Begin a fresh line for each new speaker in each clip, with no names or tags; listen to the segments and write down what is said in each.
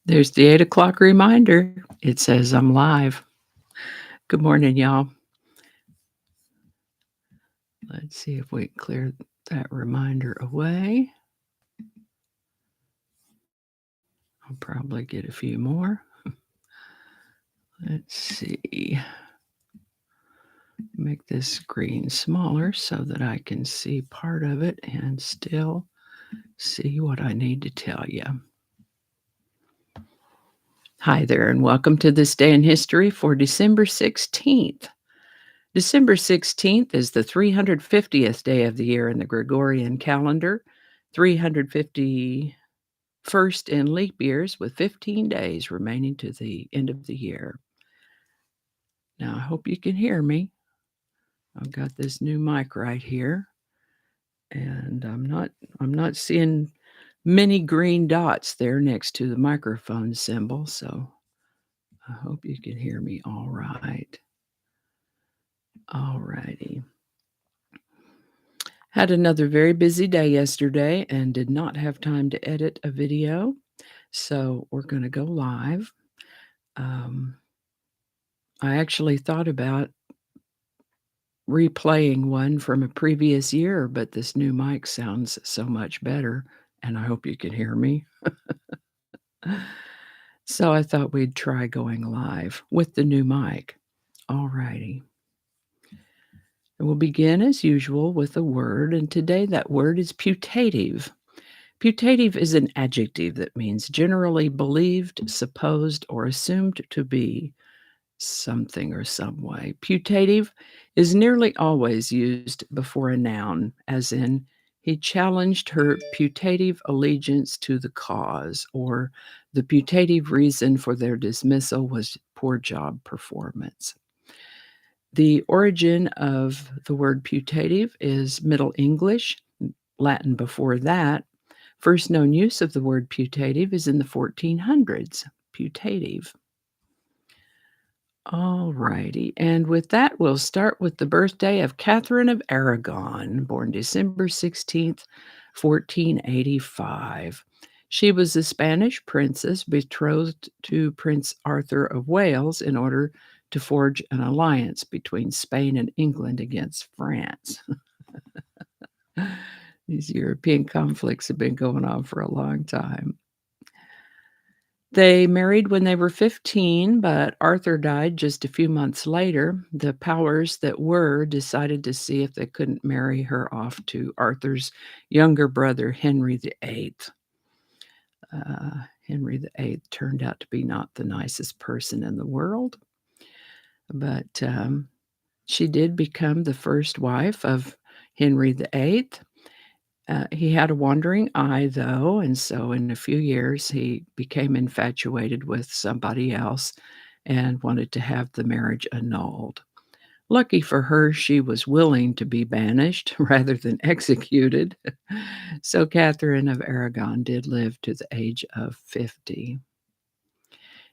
There's the 8 o'clock reminder. It says I'm live. Good morning, y'all. Let's see if we clear that reminder away. I'll probably get a few more. Let's see. Make this screen smaller so that I can see part of it and still see what I need to tell you. Hi there, and welcome to This Day in History for December 16th. December 16th is the 350th day of the year in the Gregorian calendar, 351st in leap years, with 15 days remaining to the end of the year. Now, I hope you can hear me. I've got this new mic right here, and I'm not seeing many green dots there next to the microphone symbol, so I hope you can hear me all right. All righty. Had another very busy day yesterday and did not have time to edit a video, so we're going to go live. I actually thought about replaying one from a previous year, but this new mic sounds so much better, and I hope you can hear me. So I thought we'd try going live with the new mic. All righty. We'll begin as usual with a word, and today that word is putative. Putative is an adjective that means generally believed, supposed, or assumed to be something or some way. Putative is nearly always used before a noun, as in, he challenged her putative allegiance to the cause, or the putative reason for their dismissal was poor job performance. The origin of the word putative is Middle English, Latin before that. First known use of the word putative is in the 1400s. Putative. All righty. And with that, we'll start with the birthday of Catherine of Aragon, born December 16th, 1485. She was a Spanish princess betrothed to Prince Arthur of Wales in order to forge an alliance between Spain and England against France. These European conflicts have been going on for a long time. They married when they were 15, but Arthur died just a few months later. The powers that were decided to see if they couldn't marry her off to Arthur's younger brother, Henry VIII. Henry VIII turned out to be not the nicest person in the world, but she did become the first wife of Henry VIII. He had a wandering eye, though, and so in a few years, he became infatuated with somebody else and wanted to have the marriage annulled. Lucky for her, she was willing to be banished rather than executed. So Catherine of Aragon did live to the age of 50.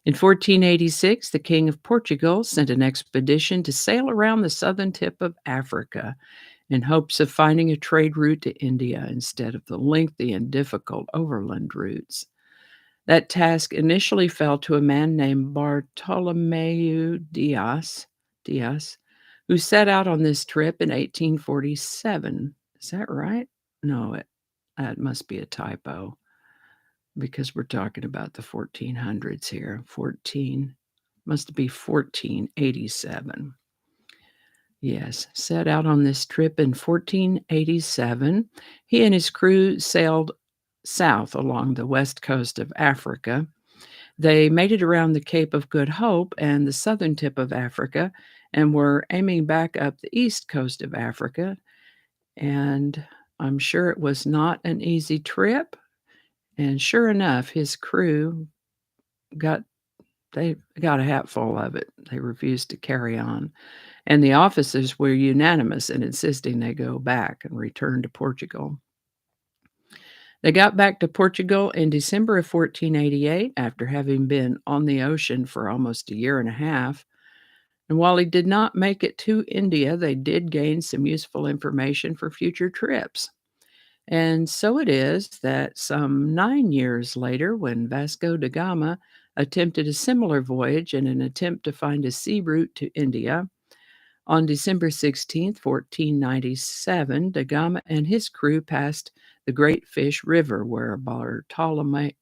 In 1486, the King of Portugal sent an expedition to sail around the southern tip of Africa in hopes of finding a trade route to India instead of the lengthy and difficult overland routes. That task initially fell to a man named Bartolomeu Diaz, who set out on this trip in 1847. Is that right? No, that must be a typo because we're talking about the 1400s here. Must be 1487. Yes, set out on this trip in 1487. He and his crew sailed south along the west coast of Africa. They made it around the Cape of Good Hope and the southern tip of Africa and were aiming back up the east coast of Africa. And I'm sure it was not an easy trip. And sure enough, his crew got a hatful of it. They refused to carry on. And the officers were unanimous in insisting they go back and return to Portugal. They got back to Portugal in December of 1488 after having been on the ocean for almost a year and a half. And while he did not make it to India, they did gain some useful information for future trips. And so it is that some 9 years later, when Vasco da Gama attempted a similar voyage in an attempt to find a sea route to India, on December 16th, 1497, da Gama and his crew passed the Great Fish River, where Bartolome,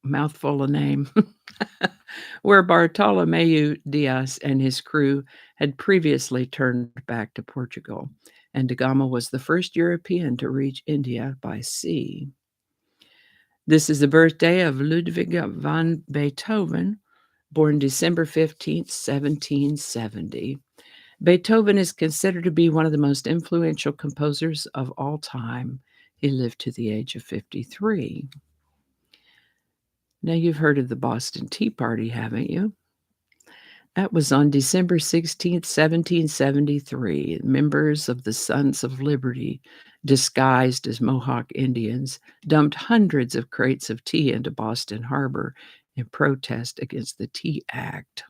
mouthful of name, where Bartolomeu Diaz and his crew had previously turned back to Portugal, and da Gama was the first European to reach India by sea. This is the birthday of Ludwig van Beethoven, born December 15th, 1770. Beethoven is considered to be one of the most influential composers of all time. He lived to the age of 53. Now, you've heard of the Boston Tea Party, haven't you? That was on December 16th, 1773. Members of the Sons of Liberty, disguised as Mohawk Indians, dumped hundreds of crates of tea into Boston Harbor in protest against the Tea Act.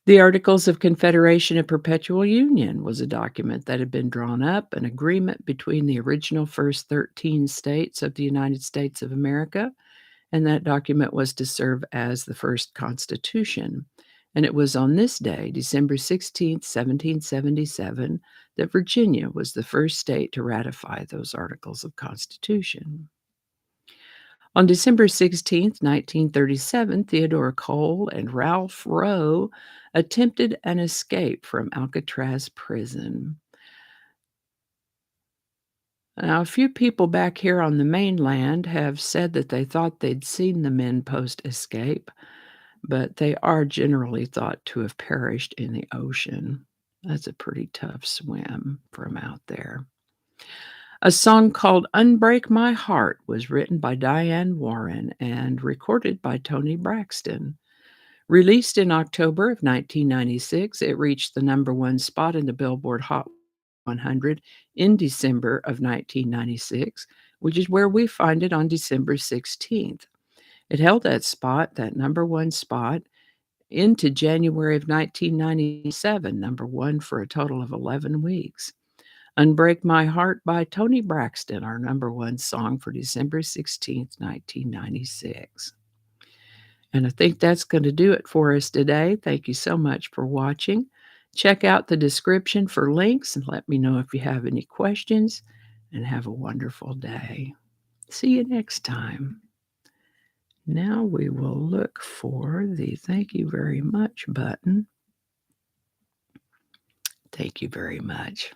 The Articles of Confederation and Perpetual Union was a document that had been drawn up, an agreement between the original first 13 states of the United States of America, and that document was to serve as the first Constitution. And it was on this day, December 16th, 1777, that Virginia was the first state to ratify those Articles of Constitution. On December 16th, 1937, Theodore Cole and Ralph Rowe attempted an escape from Alcatraz prison. Now, a few people back here on the mainland have said that they thought they'd seen the men post escape, but they are generally thought to have perished in the ocean. That's a pretty tough swim from out there. A song called Unbreak My Heart was written by Diane Warren and recorded by Tony Braxton. Released in October of 1996, it reached the #1 spot in the Billboard Hot 100 in December of 1996, which is where we find it on December 16th. It held that spot, that #1 spot, into January of 1997, #1 for a total of 11 weeks. Unbreak My Heart by Tony Braxton, our #1 song for December 16th, 1996. And I think that's going to do it for us today. Thank you so much for watching. Check out the description for links and let me know if you have any questions. And have a wonderful day. See you next time. Now we will look for the thank you very much button. Thank you very much.